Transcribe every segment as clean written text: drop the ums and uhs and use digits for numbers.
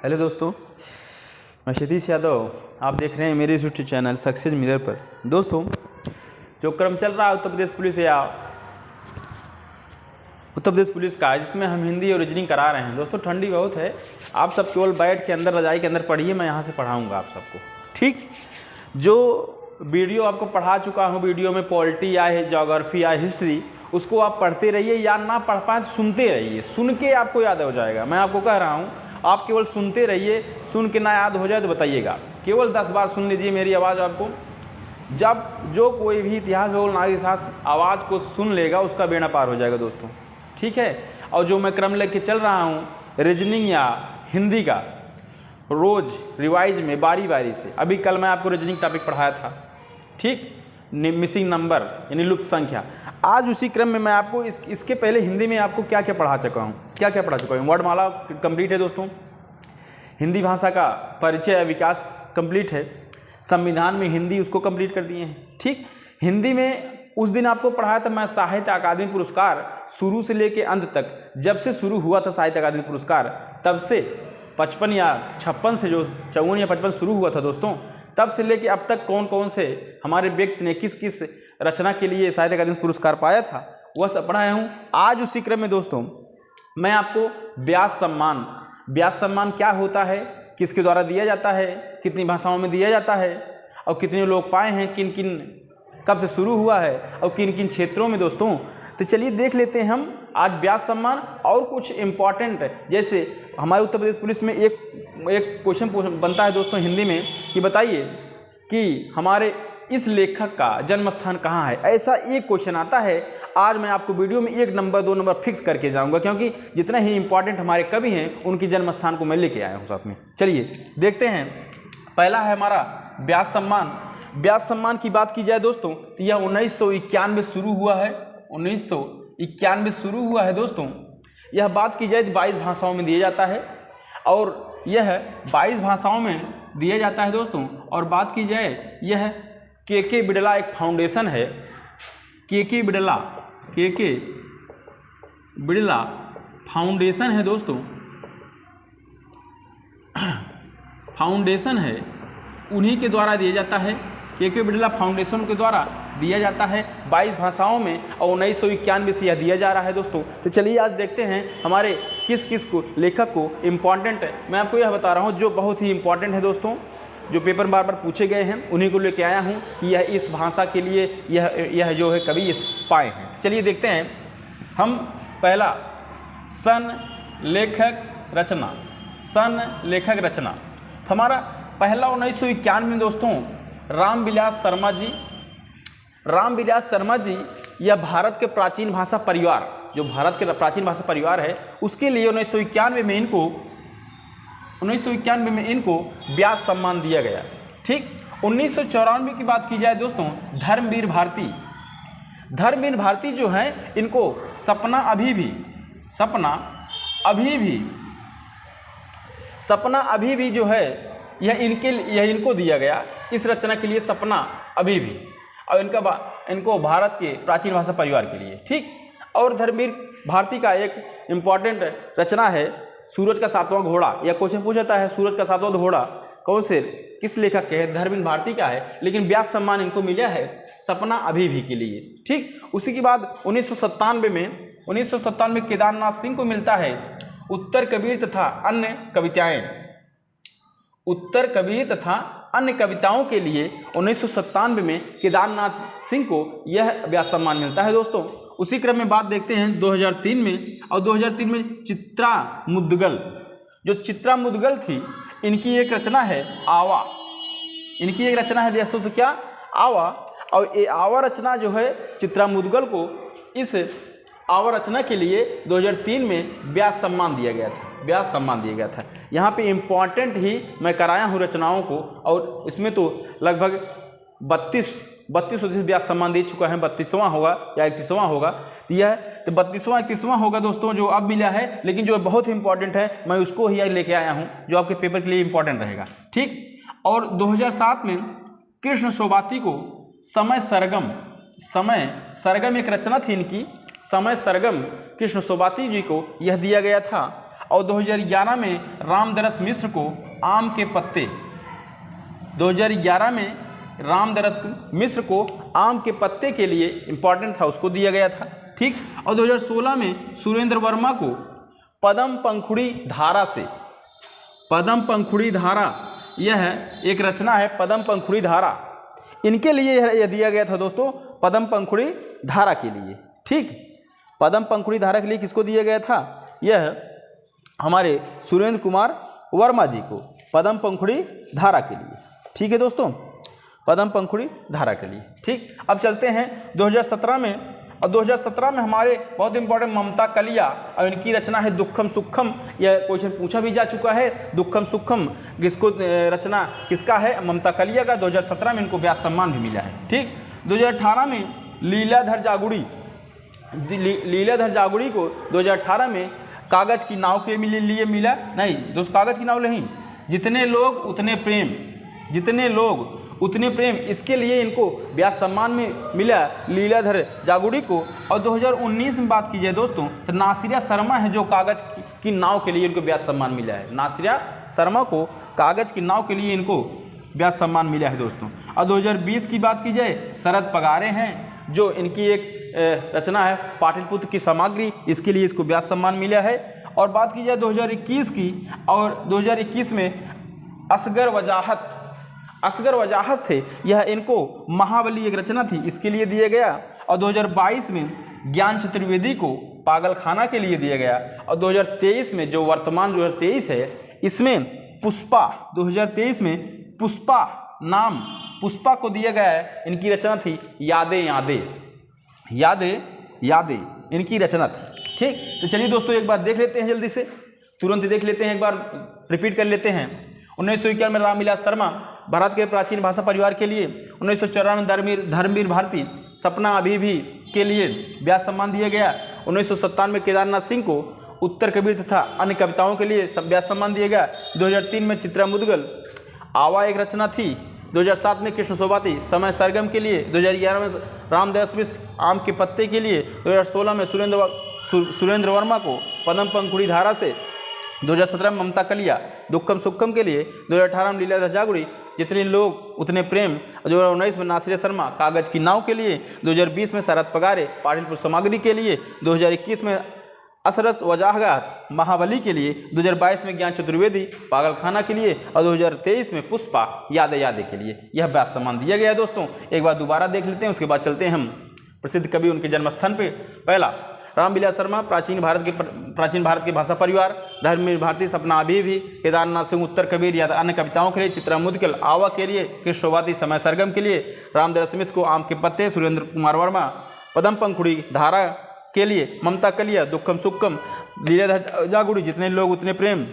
Hello दोस्तों, मैं क्षितिज यादव। आप देख रहे हैं मेरे यूट्यूब चैनल सक्सेस मिरर पर। दोस्तों, जो क्रम चल रहा है उत्तर प्रदेश पुलिस का, जिसमें हम हिंदी और रीजनिंग करा रहे हैं। दोस्तों, ठंडी बहुत है, आप सब केवल बैठ के अंदर रजाई के अंदर पढ़िए, मैं यहाँ से पढ़ाऊँगा आप सबको। ठीक, जो वीडियो आपको पढ़ा चुका हूँ, वीडियो में पॉलिटी या ज्योग्राफी या हिस्ट्री, उसको आप पढ़ते रहिए या ना पढ़ पाए सुनते रहिए, सुन के आपको याद हो जाएगा। मैं आपको कह रहा हूँ, आप केवल सुनते रहिए, सुन के ना याद हो जाए तो बताइएगा। केवल 10 बार सुन लीजिए मेरी आवाज़ आपको। जब जो कोई भी इतिहास भूगोल नागरिक शास्त्र आवाज़ को सुन लेगा, उसका बेड़ा पार हो जाएगा दोस्तों। ठीक है, और जो मैं क्रम लेके चल रहा हूँ रीजनिंग या हिंदी का, रोज़ रिवाइज में बारी बारी से। अभी कल मैं आपको रीजनिंग टॉपिक पढ़ाया था, ठीक, मिसिंग नंबर यानी लुप्त संख्या। आज उसी क्रम में मैं आपको इसके पहले हिंदी में आपको क्या क्या पढ़ा चुका हूँ, वर्णमाला कंप्लीट है दोस्तों, हिंदी भाषा का परिचय या विकास कंप्लीट है, संविधान में हिंदी उसको कंप्लीट कर दिए हैं। ठीक, हिंदी में उस दिन आपको पढ़ाया था मैं साहित्य अकादमी पुरस्कार, शुरू से लेके अंत तक, जब से शुरू हुआ था साहित्य अकादमी पुरस्कार, तब से 55 या 56 से जो 54 या 55 शुरू हुआ था दोस्तों, तब से लेके अब तक कौन कौन से हमारे व्यक्ति ने किस किस रचना के लिए साहित्य अकादमी पुरस्कार पाया था, वह सब पढ़ाया हूँ। आज उसी क्रम में दोस्तों मैं आपको व्यास सम्मान क्या होता है, किसके द्वारा दिया जाता है, कितनी भाषाओं में दिया जाता है, और कितने लोग पाए हैं, किन किन कब से शुरू हुआ है, और किन किन क्षेत्रों में दोस्तों। तो चलिए देख लेते हैं हम आज व्यास सम्मान। और कुछ इम्पॉर्टेंट, जैसे हमारे उत्तर प्रदेश पुलिस में एक क्वेश्चन बनता है दोस्तों हिंदी में कि बताइए कि हमारे इस लेखक का जन्म स्थान कहाँ है। ऐसा एक क्वेश्चन आता है। आज मैं आपको वीडियो में 1 नंबर 2 नंबर फिक्स करके जाऊंगा, क्योंकि जितने ही इंपॉर्टेंट हमारे कवि हैं उनकी जन्म स्थान को मैं लेके आया हूँ साथ में। चलिए देखते हैं। पहला है हमारा व्यास सम्मान। व्यास सम्मान की बात की जाए दोस्तों तो यह 1991 शुरू हुआ है। 1991 शुरू हुआ है दोस्तों। यह बात की जाए तो 22 भाषाओं में दिया जाता है, और यह 22 भाषाओं में दिया जाता है दोस्तों। और बात की जाए, यह के बिड़ला एक फाउंडेशन है। के बिड़ला फाउंडेशन है दोस्तों, फाउंडेशन है, उन्हीं के द्वारा दिया जाता है। के बिड़ला फाउंडेशन के द्वारा दिया जाता है 22 भाषाओं में, और 1991 से यह दिया जा रहा है दोस्तों। तो चलिए आज देखते हैं हमारे किस किस को लेखक को इम्पॉर्टेंट है। मैं आपको यह बता रहा हूँ जो बहुत ही इम्पॉर्टेंट है दोस्तों, जो पेपर बार बार पूछे गए हैं, उन्हीं को लेके आया हूँ कि यह इस भाषा के लिए यह जो है कवि इस पाए हैं। चलिए देखते हैं हम। पहला, सन लेखक रचना। तो हमारा पहला 1991 में दोस्तों रामविलास शर्मा जी यह भारत के प्राचीन भाषा परिवार, जो भारत के प्राचीन भाषा परिवार है, उसके लिए 1991 में इनको व्यास सम्मान दिया गया। ठीक, 1994 की बात की जाए दोस्तों, धर्मवीर भारती जो हैं, इनको सपना अभी भी जो है यह इनको दिया गया, इस रचना के लिए सपना अभी भी, और इनको भारत के प्राचीन भाषा परिवार के लिए। ठीक, और धर्मवीर भारती का एक इम्पॉर्टेंट रचना है सूरज का 7वां घोड़ा। यह क्वेश्चन पूछता है, सूरज का 7वां घोड़ा कौन से किस लेखक के है, धर्मवीर भारती का है, लेकिन व्यास सम्मान इनको मिला है सपना अभी भी के लिए। ठीक, उसी के बाद 1997 में केदारनाथ सिंह को मिलता है उत्तर कबीर तथा अन्य कविताओं के लिए 1997 में केदारनाथ सिंह को यह व्यास सम्मान मिलता है दोस्तों। उसी क्रम में बात देखते हैं 2003 में, और 2003 में चित्रा मुदगल थी, इनकी एक रचना है आवा। दोस्तों, तो क्या आवा, और ये आवा रचना जो है चित्रा मुदगल को इस आवा रचना के लिए 2003 में व्यास सम्मान दिया गया था। यहाँ पे इम्पॉर्टेंट ही मैं कराया हूँ रचनाओं को, और इसमें तो लगभग 32 व्यास सम्मान दे चुका है। 32वां होगा या 31वां होगा, तो यह तो 32वां 31वां होगा दोस्तों जो अब मिला है, लेकिन जो बहुत ही इंपॉर्टेंट है मैं उसको ही लेके आया हूँ, जो आपके पेपर के लिए इंपॉर्टेंट रहेगा। ठीक, और 2007 में कृष्ण सोबाती को समय सरगम एक रचना थी इनकी, समय सरगम कृष्ण सोबाती जी को यह दिया गया था। और 2011 में रामदरस मिश्र को आम के पत्ते, 2011 में रामदरस मिश्र को आम के पत्ते के लिए इम्पॉर्टेंट था, उसको दिया गया था। ठीक। और 2016 में सुरेंद्र वर्मा को पद्म पंखुड़ी धारा से, पद्म पंखुड़ी धारा, यह एक रचना है पद्म पंखुड़ी धारा, इनके लिए यह दिया गया था दोस्तों, पद्म पंखुड़ी धारा के लिए। ठीक। पद्म पंखुड़ी धारा के लिए किसको दिया गया था? यह हमारे सुरेंद्र कुमार वर्मा जी को पद्म पंखुड़ी धारा के लिए। ठीक है दोस्तों, पद्म पंखुड़ी धारा के लिए। ठीक। अब चलते हैं 2017 में, और 2017 में हमारे बहुत इंपॉर्टेंट ममता कलिया, और इनकी रचना है दुखम सुखम। यह क्वेश्चन पूछा भी जा चुका है, दुखम सुखम किसको, रचना किसका है? ममता कलिया का। 2017 में इनको व्यास सम्मान भी मिला है। ठीक। 2018 में लीलाधर जागुड़ी, लीलाधर जागुड़ी को 2018 में कागज की नाव के लिए मिला, नहीं दोस्तों कागज की नाव नहीं, जितने लोग उतने प्रेम, जितने लोग उतने प्रेम, इसके लिए इनको व्यास सम्मान में मिला लीलाधर जागुड़ी को। और 2019 में बात की जाए दोस्तों तो नासिरा शर्मा है जो कागज की नाव के लिए इनको व्यास सम्मान मिला है। नासिरा शर्मा को कागज की नाव के लिए इनको व्यास सम्मान मिला है दोस्तों। और 2020 की बात की जाए, शरद पगारे हैं जो इनकी एक रचना है पाटलिपुत्र की सामग्री, इसके लिए इसको व्यास सम्मान मिला है। और बात की जाए 2021 की, और 2021 में असगर वजाहत थे, यह इनको महाबली एक रचना थी, इसके लिए दिया गया। और 2022 में ज्ञान चतुर्वेदी को पागल खाना के लिए दिया गया। और 2023 में जो वर्तमान 2023 है, इसमें पुष्पा, 2023 में पुष्पा नाम, पुष्पा को दिया गया है, इनकी रचना थी यादें यादें, यादें यादें इनकी रचना थी। ठीक। तो चलिए दोस्तों एक बार देख लेते हैं, जल्दी से तुरंत देख लेते हैं, एक बार रिपीट कर लेते हैं। 1951 में रामविलास शर्मा भारत के प्राचीन भाषा परिवार के लिए, 1994 में धर्मवीर भारती सपना अभी भी के लिए व्यास सम्मान दिया गया। 1997 में केदारनाथ सिंह को उत्तर कबीर तथा अन्य कविताओं के लिए व्यास सम्मान दिया गया। 2003 में चित्रा मुदगल आवा एक रचना थी। 2007 में कृष्ण सोबाती समय सरगम के लिए। 2011 में रामदरस मिश्र आम के पत्ते के लिए। 2016 में सुरेंद्र वर्मा को पद्म पंखुड़ी धारा से। 2017 में ममता कलिया दुखम सुखम के लिए। 2018 में लीलाधर जागुड़ी जितने लोग उतने प्रेम। 2019 में नासिरा शर्मा कागज की नाव के लिए। 2020 में शरद पगारे पाटलिपुत्र सामग्री के लिए। 2021 में असरस वजाहत महाबली के लिए। 2022 में ज्ञान चतुर्वेदी पागल खाना के लिए। और 2023 में पुष्पा यादें यादें के लिए यह व्यास सम्मान दिया गया है दोस्तों। एक बार दोबारा देख लेते हैं, उसके बाद चलते हैं हम प्रसिद्ध कवि उनके जन्मस्थान पे। पहला रामविलास शर्मा प्राचीन भारत के भाषा परिवार। धर्मवीर भारती सपना अभी भी। केदारनाथ सिंह उत्तर कबीर या अन्य कविताओं के लिए। चित्रा मुदगल आवा के लिए। कृष्ण सोबाती समय सरगम के लिए। रामदरस मिश्र को आम के पत्ते। सुरेंद्र कुमार वर्मा पद्म पंखुड़ी धारा के लिए। ममता कलिया दुखम सुखम। लीलाधर जागुड़ी जितने लोग उतने प्रेम।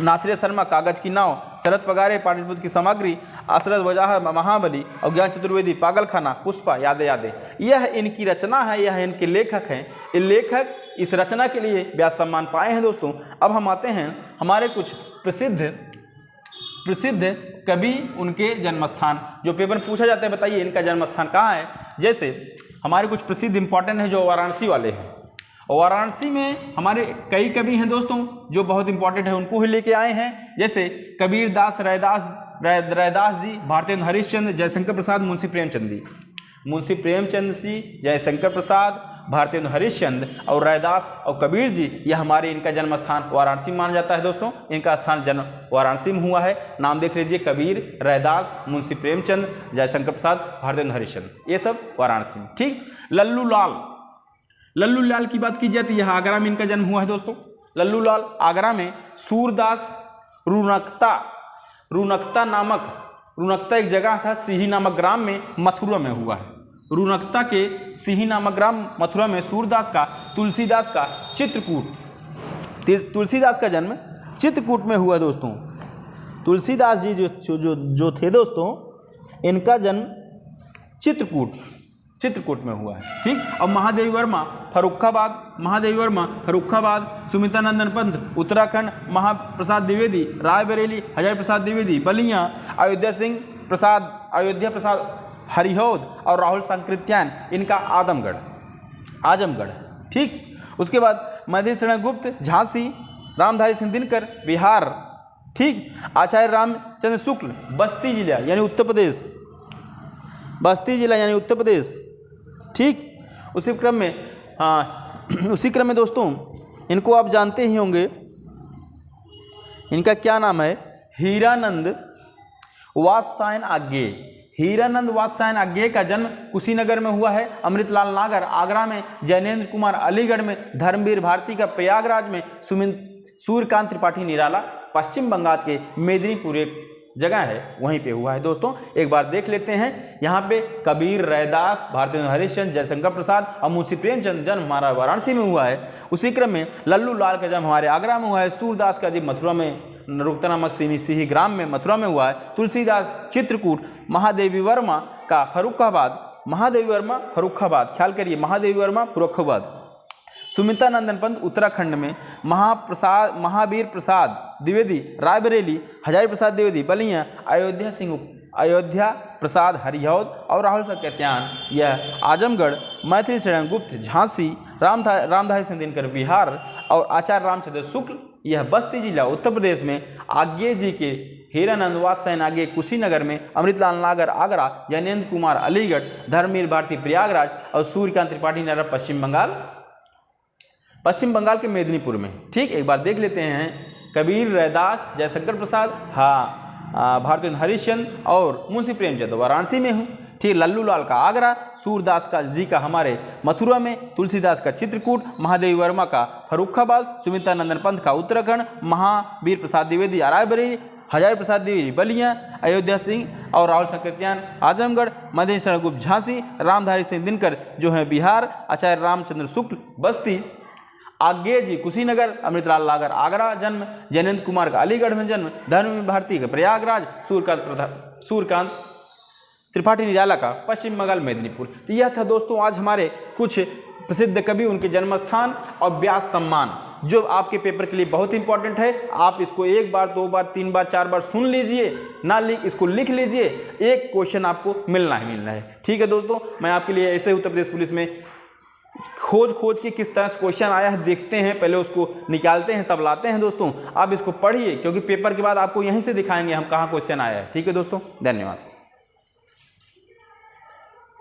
नासिरा शर्मा कागज की नाव। शरद पगारे पाटलिपुत्र की सामग्री। असरस वजाहत महाबली। और ज्ञान चतुर्वेदी पागल खाना। पुष्पा यादें यादें यह इनकी रचना है, यह इनके लेखक हैं। ये लेखक इस रचना के लिए व्यास सम्मान पाए हैं दोस्तों। अब हम आते हैं हमारे कुछ प्रसिद्ध कवि उनके जन्मस्थान, जो पेपर में पूछा जाता है बताइए इनका जन्मस्थान कहाँ है। जैसे हमारे कुछ प्रसिद्ध इंपॉर्टेंट हैं जो वाराणसी वाले हैं। वाराणसी में हमारे कई कवि हैं दोस्तों जो बहुत इंपॉर्टेंट है, उनको ही लेके आए हैं। जैसे कबीरदास, रैदास जी, भारतेंदु हरिश्चंद्र, जयशंकर प्रसाद, मुंशी प्रेमचंद जी, जयशंकर प्रसाद, भारतेंदु हरिश्चंद्र और रैदास और कबीर जी, यह हमारे इनका जन्म स्थान वाराणसी माना जाता है दोस्तों। इनका स्थान जन्म वाराणसी में हुआ है। नाम देख लीजिए, कबीर, रैदास, मुंशी प्रेमचंद, जयशंकर प्रसाद, भारतेंदु हरिश्चंद्र, ये सब वाराणसी में। ठीक। लल्लू लाल की बात की जाए तो यह आगरा में इनका जन्म हुआ है दोस्तों। लल्लू लाल आगरा में सूरदास रुनकता एक जगह था, सिही नामक ग्राम में, मथुरा में हुआ है। रुनकता के सिही नामक ग्राम मथुरा में तुलसीदास का तुलसीदास का जन्म चित्रकूट में हुआ दोस्तों। तुलसीदास जी जो थे दोस्तों, इनका जन्म चित्रकूट में हुआ है। ठीक। और महादेवी वर्मा फर्रुखाबाद, सुमित्रानंदन पंत उत्तराखंड, महाप्रसाद द्विवेदी रायबरेली, हजारी प्रसाद द्विवेदी बलिया, अयोध्या प्रसाद हरिहौद और राहुल सांकृत्यायन इनका आजमगढ़। ठीक। उसके बाद मधुसूदन गुप्त झांसी, रामधारी सिंह दिनकर बिहार, ठीक। आचार्य रामचंद्र शुक्ल बस्ती जिला यानी उत्तर प्रदेश, बस्ती जिला यानी उत्तर प्रदेश, ठीक। उसी क्रम में दोस्तों इनको आप जानते ही होंगे, इनका क्या नाम है, हीरानंद वात्स्यायन आज्ञे। हीरानंद वात्स्यायन आज्ञे का जन्म कुशीनगर में हुआ है, अमृतलाल नागर आगरा में, जैनेन्द्र कुमार अलीगढ़ में, धर्मवीर भारती का प्रयागराज में, सूर्यकांत त्रिपाठी निराला पश्चिम बंगाल के मेदिनीपुर एक जगह है वहीं पे हुआ है। दोस्तों एक बार देख लेते हैं, यहाँ पे कबीर, रैदास, भारतेंदु हरिश्चंद्र, जयशंकर प्रसाद और मुंशी प्रेमचंद जन्म हमारा वाराणसी में हुआ है। उसी क्रम में लल्लू लाल का जन्म हमारे आगरा में हुआ है। सूरदास का जन्म मथुरा में रुक्ता नामक सिही ग्राम में मथुरा में हुआ है। तुलसीदास चित्रकूट, महादेवी वर्मा का फर्रुखाबाद, महादेवी वर्मा फर्रुखाबाद, ख्याल करिए, महादेवी वर्मा फर्रुखाबाद। सुमिता नंदन पंत उत्तराखंड में, महावीर प्रसाद द्विवेदी रायबरेली, हजारी प्रसाद द्विवेदी बलिया, अयोध्या प्रसाद हरिहौद और राहुल सत्यान यह आजमगढ़, मैथिली शरण गुप्त झांसी, रामधारी सिंह दिनकर बिहार और आचार्य रामचंद्र शुक्ल यह बस्ती जिला उत्तर प्रदेश में, आज्ञे जी के हीरानंद वात्स्यायन आज्ञे कुशीनगर में, अमृतलाल नागर आगरा, जैनेन्द्र कुमार अलीगढ़, धर्मवीर भारती प्रयागराज और सूर्यकांत त्रिपाठी निराला पश्चिम बंगाल के मेदिनीपुर में, ठीक। एक बार देख लेते हैं, कबीर, रैदास, जयशंकर प्रसाद, भारतेंदु हरिश्चंद्र और मुंशी प्रेमचंद वाराणसी में हूँ, ठीक। लल्लू लाल का आगरा, सूरदास का जी का हमारे मथुरा में, तुलसीदास का चित्रकूट, महादेवी वर्मा का फर्रुखाबाद, सुमिता नंदन पंत का उत्तराखंड, महावीर प्रसाद द्विवेदी रायबरेली, हजारी प्रसाद द्विवेदी बलिया, अयोध्या सिंह और राहुल सत्यान आजमगढ़, मैथिली शरण गुप्त झांसी, रामधारी सिंह दिनकर जो है बिहार, आचार्य रामचंद्र शुक्ल बस्ती, आज्ञे जी कुशीनगर, अमृतलाल नागर आगरा जन्म, जैनेन्द्र कुमार का अलीगढ़ में जन्म, धर्मवीर भारती का प्रयागराज, सूर्यकांत त्रिपाठी निराला का पश्चिम बंगाल मेदिनीपुर। तो यह था दोस्तों आज हमारे कुछ प्रसिद्ध कवि, उनके जन्म स्थान और व्यास सम्मान, जो आपके पेपर के लिए बहुत इंपॉर्टेंट है। आप इसको एक बार, दो बार, तीन बार, चार बार सुन लीजिए, इसको लिख लीजिए, एक क्वेश्चन आपको मिलना है, ठीक है दोस्तों। मैं आपके लिए ऐसे उत्तर प्रदेश पुलिस में खोज के किस तरह से क्वेश्चन आया है देखते हैं, पहले उसको निकालते हैं तब लाते हैं दोस्तों। आप इसको पढ़िए, क्योंकि पेपर के बाद आपको यहीं से दिखाएंगे हम कहाँ क्वेश्चन आया है, ठीक है दोस्तों। धन्यवाद।